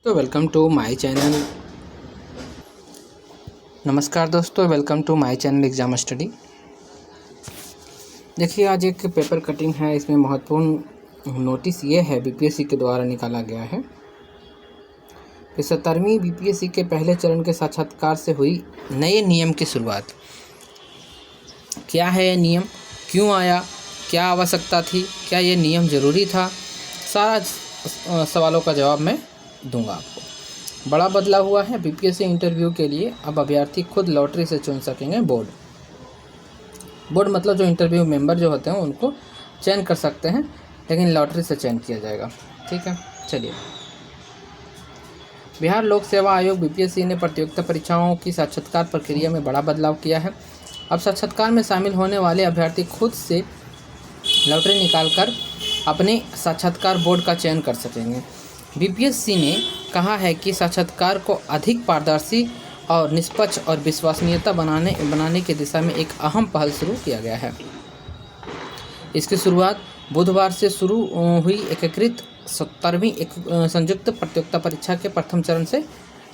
तो welcome to my channel. नमस्कार दोस्तों, welcome to my channel exam study. देखिए, आज एक पेपर कटिंग है। इसमें महत्वपूर्ण नोटिस ये है, बीपीएससी के द्वारा निकाला गया है कि 17वीं बीपीएससी के पहले चरण के साक्षात्कार से हुई नए नियम की शुरुआत। क्या है ये नियम, क्यों आया, क्या आवश्यकता थी, क्या ये नियम ज़रूरी था, सारा सवालों का जवाब मैं दूंगा आपको। बड़ा बदलाव हुआ है बीपीएससी इंटरव्यू के लिए। अब अभ्यर्थी खुद लॉटरी से चुन सकेंगे बोर्ड मतलब जो इंटरव्यू मेंबर जो होते हैं उनको चयन कर सकते हैं, लेकिन लॉटरी से चयन किया जाएगा। ठीक है, चलिए। बिहार लोक सेवा आयोग बीपीएससी ने प्रतियोगिता परीक्षाओं की साक्षात्कार प्रक्रिया में बड़ा बदलाव किया है। अब साक्षात्कार में शामिल होने वाले अभ्यर्थी खुद से लॉटरी निकालकर अपने साक्षात्कार बोर्ड का चयन कर सकेंगे। बीपीएससी ने कहा है कि साक्षात्कार को अधिक पारदर्शी और निष्पक्ष और विश्वसनीयता बनाने की दिशा में एक अहम पहल शुरू किया गया है। इसकी शुरुआत बुधवार से शुरू हुई एकीकृत 17वीं संयुक्त प्रतियोगिता परीक्षा के प्रथम चरण से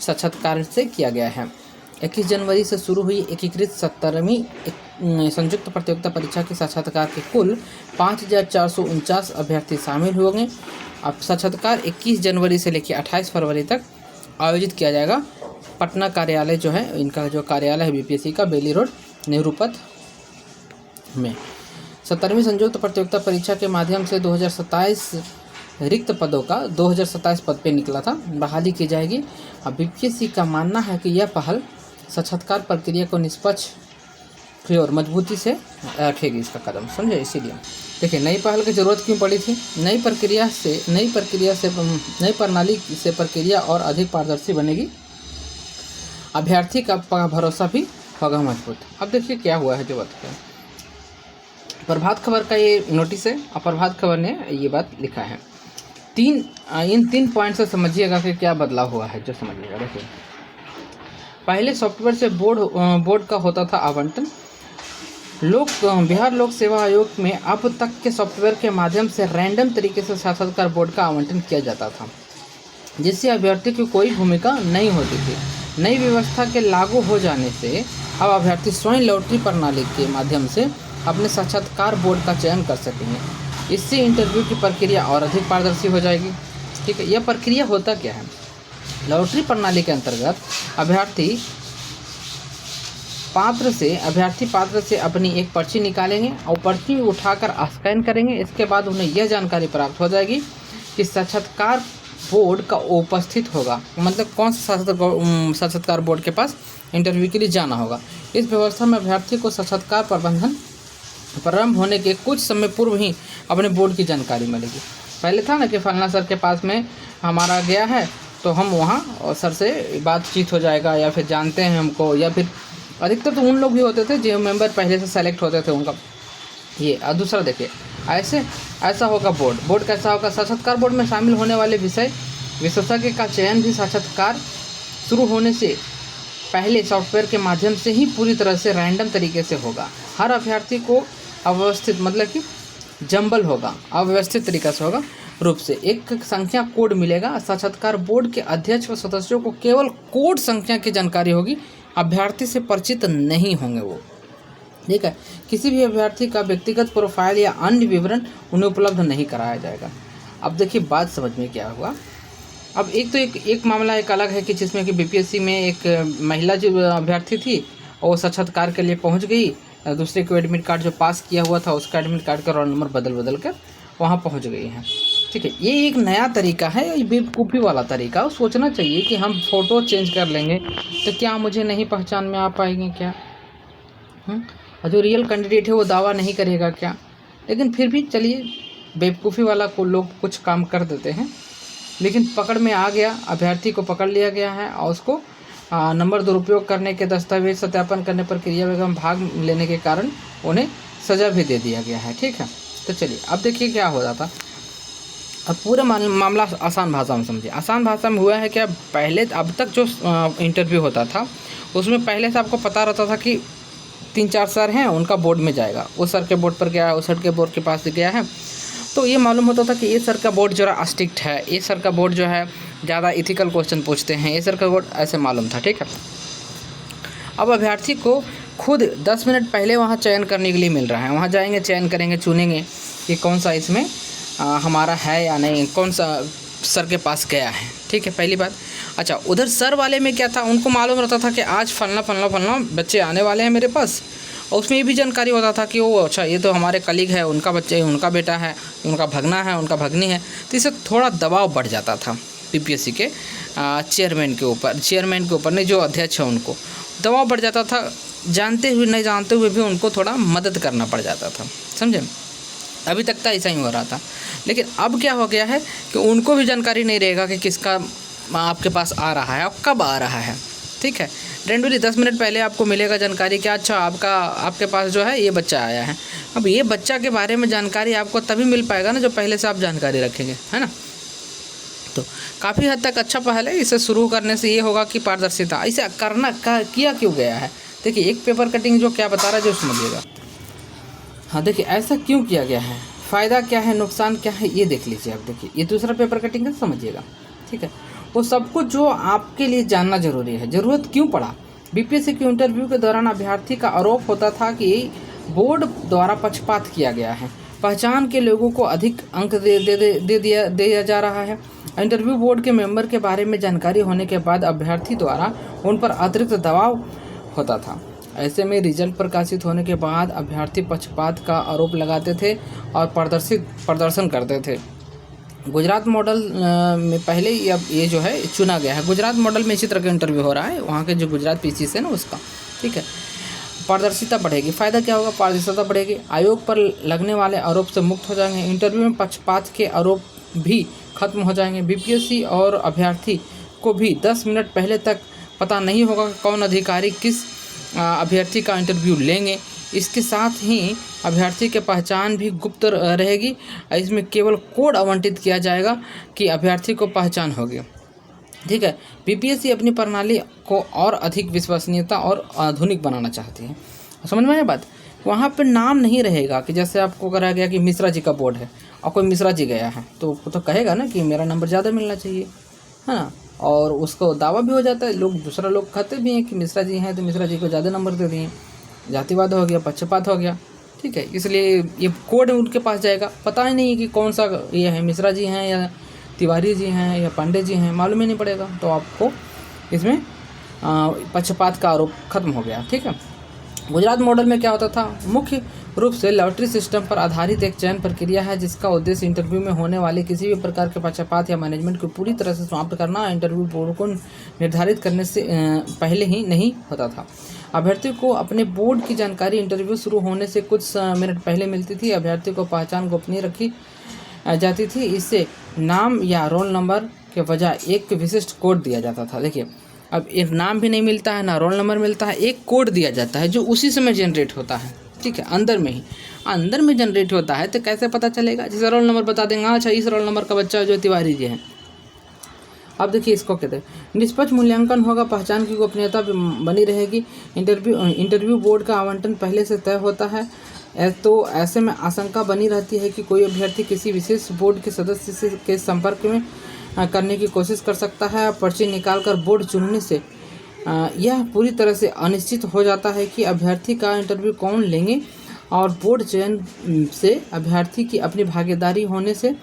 साक्षात्कार से किया गया है। 21 जनवरी से शुरू हुई एकीकृत 17वीं संयुक्त प्रतियोगिता परीक्षा के साक्षात्कार के कुल 5449 अभ्यर्थी शामिल होंगे। अब साक्षात्कार 21 जनवरी से लेकर 28 फरवरी तक आयोजित किया जाएगा। पटना कार्यालय जो है, इनका जो कार्यालय है बीपीएससी का, बेली रोड, नेहरू पथ में। 17वीं संयुक्त प्रतियोगिता परीक्षा के माध्यम से 2027 रिक्त पदों का 2027 पद पे निकला था, बहाली की जाएगी। अब बीपीएससी का मानना है कि यह पहल साक्षात्कार प्रक्रिया को निष्पक्ष की ओर मजबूती से रखेगी इसका कदम, समझे। इसीलिए देखिए, नई पहल की ज़रूरत क्यों पड़ी थी। नई प्रणाली से प्रक्रिया और अधिक पारदर्शी बनेगी, अभ्यर्थी का भरोसा भी होगा मजबूत। अब देखिए क्या हुआ है, जो बताते हैं। प्रभात खबर का ये नोटिस है और प्रभात खबर ने ये बात लिखा है। इन तीन पॉइंट से समझिएगा कि क्या बदलाव हुआ है, जो समझिएगा। देखिए, पहले सॉफ्टवेयर से बोर्ड का होता था आवंटन। बिहार लोक सेवा आयोग में अब तक के सॉफ्टवेयर के माध्यम से रैंडम तरीके से साक्षात्कार बोर्ड का आवंटन किया जाता था, जिससे अभ्यर्थी की कोई भूमिका नहीं होती थी। नई व्यवस्था के लागू हो जाने से अब अभ्यर्थी स्वयं लॉटरी प्रणाली के माध्यम से अपने साक्षात्कार बोर्ड का चयन कर सकेंगे। इससे इंटरव्यू की प्रक्रिया और अधिक पारदर्शी हो जाएगी। ठीक है, यह प्रक्रिया होता क्या है। लॉटरी प्रणाली के अंतर्गत अभ्यर्थी पात्र से अपनी एक पर्ची निकालेंगे और पर्ची उठाकर स्कैन करेंगे। इसके बाद उन्हें यह जानकारी प्राप्त हो जाएगी कि साक्षात्कार बोर्ड का उपस्थित होगा, मतलब कौन सा साक्षात्कार बोर्ड के पास इंटरव्यू के लिए जाना होगा। इस व्यवस्था में अभ्यर्थी को साक्षात्कार प्रबंधन प्रारंभ होने के कुछ समय पूर्व ही अपने बोर्ड की जानकारी मिलेगी। पहले था ना कि फलना सर के पास में हमारा गया है, तो हम वहाँ और सर से बातचीत हो जाएगा, या फिर जानते हैं हमको, या फिर अधिकतर तो उन लोग भी होते थे जो मेंबर पहले से सेलेक्ट होते थे उनका ये। और दूसरा देखिए, ऐसा होगा बोर्ड कैसा होगा। साक्षात्कार बोर्ड में शामिल होने वाले विशेषज्ञ का चयन भी साक्षात्कार शुरू होने से पहले सॉफ्टवेयर के माध्यम से ही पूरी तरह से रैंडम तरीके से होगा। हर अभ्यर्थी को अव्यवस्थित, मतलब कि जंबल होगा, अव्यवस्थित तरीका से होगा रूप से एक संख्या कोड मिलेगा। साक्षात्कार बोर्ड के अध्यक्ष व सदस्यों को केवल कोड संख्या की जानकारी होगी, अभ्यर्थी से परिचित नहीं होंगे वो। ठीक है, किसी भी अभ्यर्थी का व्यक्तिगत प्रोफाइल या अन्य विवरण उन्हें उपलब्ध नहीं कराया जाएगा। अब देखिए बात समझ में क्या हुआ। अब एक मामला एक अलग है कि जिसमें कि बीपीएससी में एक महिला जो अभ्यर्थी थी वो साक्षात्कार के लिए पहुंच गई। दूसरे को एडमिट कार्ड जो पास किया हुआ था उसका एडमिट कार्ड का रोल नंबर बदल कर वहाँ पहुँच गई हैं। ठीक है, ये एक नया तरीका है, बेवकूफ़ी वाला तरीका। सोचना चाहिए कि हम फ़ोटो चेंज कर लेंगे तो क्या मुझे नहीं पहचान में आ पाएंगे क्या। और जो रियल कैंडिडेट है वो दावा नहीं करेगा क्या। लेकिन फिर भी चलिए, बेवकूफ़ी वाला को लोग कुछ काम कर देते हैं। लेकिन पकड़ में आ गया, अभ्यर्थी को पकड़ लिया गया है और उसको नंबर दुरुपयोग करने के दस्तावेज सत्यापन करने प्रक्रिया में भाग लेने के कारण उन्हें सज़ा भी दे दिया गया है। ठीक है, तो चलिए अब देखिए क्या हो रहा था। अब पूरा मामला आसान भाषा में समझिए। आसान भाषा में हुआ है क्या, पहले अब तक जो इंटरव्यू होता था उसमें पहले से आपको पता रहता था कि 3-4 सर हैं, उनका बोर्ड में जाएगा, उस सर के बोर्ड पर गया है, उस सर के बोर्ड के पास गया है, तो ये मालूम होता था कि ये सर का बोर्ड जो है स्ट्रिक्ट है, ये सर का बोर्ड जो है ज़्यादा इथिकल क्वेश्चन पूछते हैं, ये सर का बोर्ड ऐसे मालूम था। ठीक है, अब अभ्यर्थी को खुद 10 मिनट पहले वहाँ चयन करने के लिए मिल रहा है। वहाँ जाएंगे, चयन करेंगे, चुनेंगे कि कौन सा इसमें हमारा है या नहीं, कौन सा सर के पास गया है। ठीक है, पहली बात। अच्छा, उधर सर वाले में क्या था, उनको मालूम रहता था कि आज फलना फलना फलना बच्चे आने वाले हैं मेरे पास, और उसमें ये भी जानकारी होता था कि वो अच्छा ये तो हमारे कलीग है, उनका बच्चे, उनका बेटा है, उनका भगना है, उनका भगनी है। तो इससे थोड़ा दबाव बढ़ जाता था पीपीएससी के चेयरमैन के ऊपर नहीं, जो अध्यक्ष है उनको दबाव बढ़ जाता था। जानते हुए नहीं जानते हुए भी उनको थोड़ा मदद करना पड़ जाता था, समझे। अभी तक तो ऐसा ही हो रहा था, लेकिन अब क्या हो गया है कि उनको भी जानकारी नहीं रहेगा कि किसका आपके पास आ रहा है और कब आ रहा है। ठीक है, रेंडमली 10 मिनट पहले आपको मिलेगा जानकारी कि अच्छा आपके पास जो है ये बच्चा आया है। अब ये बच्चा के बारे में जानकारी आपको तभी मिल पाएगा ना, जो पहले से आप जानकारी रखेंगे, है ना। तो काफ़ी हद तक अच्छा पहल है। इसे शुरू करने से ये होगा कि पारदर्शिता, इसे किया क्यों गया है। देखिए, एक पेपर कटिंग जो क्या बता रहा है जो समझिएगा। हाँ, देखिए ऐसा क्यों किया गया है, फ़ायदा क्या है, नुकसान क्या है, ये देख लीजिए आप। देखिए, ये दूसरा पेपर कटिंग है, समझिएगा। ठीक है, वो सब कुछ जो आपके लिए जानना जरूरी है। ज़रूरत क्यों पड़ा, बीपीएससी के इंटरव्यू के दौरान अभ्यर्थी का आरोप होता था कि बोर्ड द्वारा पक्षपात किया गया है, पहचान के लोगों को अधिक अंक दिया जा रहा है। इंटरव्यू बोर्ड के मेंबर के बारे में जानकारी होने के बाद अभ्यर्थी द्वारा उन पर अतिरिक्त दबाव होता था। ऐसे में रिजल्ट प्रकाशित होने के बाद अभ्यर्थी पक्षपात का आरोप लगाते थे और प्रदर्शन करते थे। गुजरात मॉडल में पहले ये जो है चुना गया है। गुजरात मॉडल में इसी तरह का इंटरव्यू हो रहा है, वहाँ के जो गुजरात पीसीसी है ना उसका। ठीक है, पारदर्शिता बढ़ेगी। फ़ायदा क्या होगा, पारदर्शिता बढ़ेगी, आयोग पर लगने वाले आरोप से मुक्त हो जाएंगे, इंटरव्यू में पक्षपात के आरोप भी खत्म हो जाएंगे। बीपीएससी और अभ्यर्थी को भी 10 मिनट पहले तक पता नहीं होगा कि कौन अधिकारी किस अभ्यर्थी का इंटरव्यू लेंगे। इसके साथ ही अभ्यर्थी की पहचान भी गुप्त रहेगी। इसमें केवल कोड आवंटित किया जाएगा कि अभ्यर्थी को पहचान होगी। ठीक है, बीपीएससी अपनी प्रणाली को और अधिक विश्वसनीयता और आधुनिक बनाना चाहती है। समझ में आया बात। वहाँ पर नाम नहीं रहेगा कि जैसे आपको करा गया कि मिश्रा जी का बोर्ड है और कोई मिश्रा जी गया है तो कहेगा ना कि मेरा नंबर ज़्यादा मिलना चाहिए, है ना। और उसको दावा भी हो जाता है, दूसरा लोग कहते भी हैं कि मिश्रा जी हैं तो मिश्रा जी को ज़्यादा नंबर दे दिए, जातिवाद हो गया, पक्षपात हो गया। ठीक है, इसलिए ये कोड उनके पास जाएगा। पता ही नहीं है कि कौन सा ये है, मिश्रा जी हैं या तिवारी जी हैं या पांडे जी हैं, मालूम ही नहीं पड़ेगा। तो आपको इसमें पक्षपात का आरोप खत्म हो गया। ठीक है, गुजरात मॉडल में क्या होता था, मुख्य रूप से लॉटरी सिस्टम पर आधारित एक चयन प्रक्रिया है जिसका उद्देश्य इंटरव्यू में होने वाले किसी भी प्रकार के पक्षपात या मैनेजमेंट को पूरी तरह से समाप्त करना। इंटरव्यू बोर्ड को निर्धारित करने से पहले ही नहीं होता था। अभ्यर्थी को अपने बोर्ड की जानकारी इंटरव्यू शुरू होने से कुछ मिनट पहले मिलती थी। अभ्यर्थी को पहचान गोपनीय रखी जाती थी। इससे नाम या रोल नंबर के बजाय एक विशिष्ट कोड दिया जाता था। देखिए, अब एक नाम भी नहीं मिलता है, ना रोल नंबर मिलता है, एक कोड दिया जाता है जो उसी समय जनरेट होता है। ठीक है, अंदर में जनरेट होता है। तो कैसे पता चलेगा, जैसे रोल नंबर बता देंगे, अच्छा इस रोल नंबर का बच्चा जो तिवारी जी है। अब देखिए, इसको कहते हैं निष्पक्ष मूल्यांकन होगा, पहचान की गोपनीयता बनी रहेगी। इंटरव्यू बोर्ड का आवंटन पहले से तय होता है, तो ऐसे में आशंका बनी रहती है कि कोई अभ्यर्थी किसी विशेष बोर्ड के सदस्य के संपर्क में करने की कोशिश कर सकता है। पर्ची निकालकर बोर्ड चुनने से यह पूरी तरह से अनिश्चित हो जाता है कि अभ्यर्थी का इंटरव्यू कौन लेंगे, और बोर्ड चयन से अभ्यर्थी की अपनी भागीदारी होने से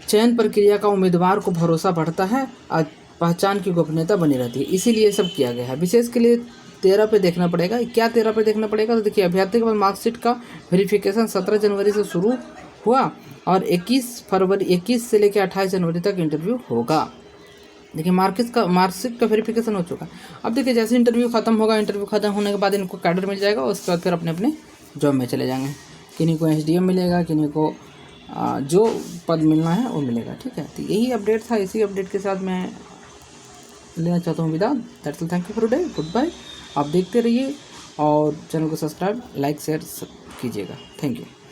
चयन प्रक्रिया का उम्मीदवार को भरोसा बढ़ता है और पहचान की गोपनीयता बनी रहती है। इसीलिए सब किया गया है। विशेष के लिए 13 पे देखना पड़ेगा। क्या 13 पे देखना पड़ेगा, तो देखिए, अभ्यर्थी के पास मार्कशीट का वेरिफिकेशन 17 जनवरी से शुरू हुआ और 21 से लेकर 28 जनवरी तक इंटरव्यू होगा। देखिए, मार्कशीट का वेरिफिकेशन हो चुका। अब देखिए, जैसे इंटरव्यू खत्म होगा, इंटरव्यू खत्म होने के बाद इनको कैडर मिल जाएगा, उसके बाद फिर अपने अपने जॉब में चले जाएंगे। किन्हीं को SDM मिलेगा, किन्हीं को जो पद मिलना है वो मिलेगा। ठीक है, तो यही अपडेट था। इसी अपडेट के साथ मैं लेना चाहता हूँ विदा। That's all, thank you for today, good bye. आप देखते रहिए और चैनल को सब्सक्राइब, लाइक, शेयर कीजिएगा। Thank you.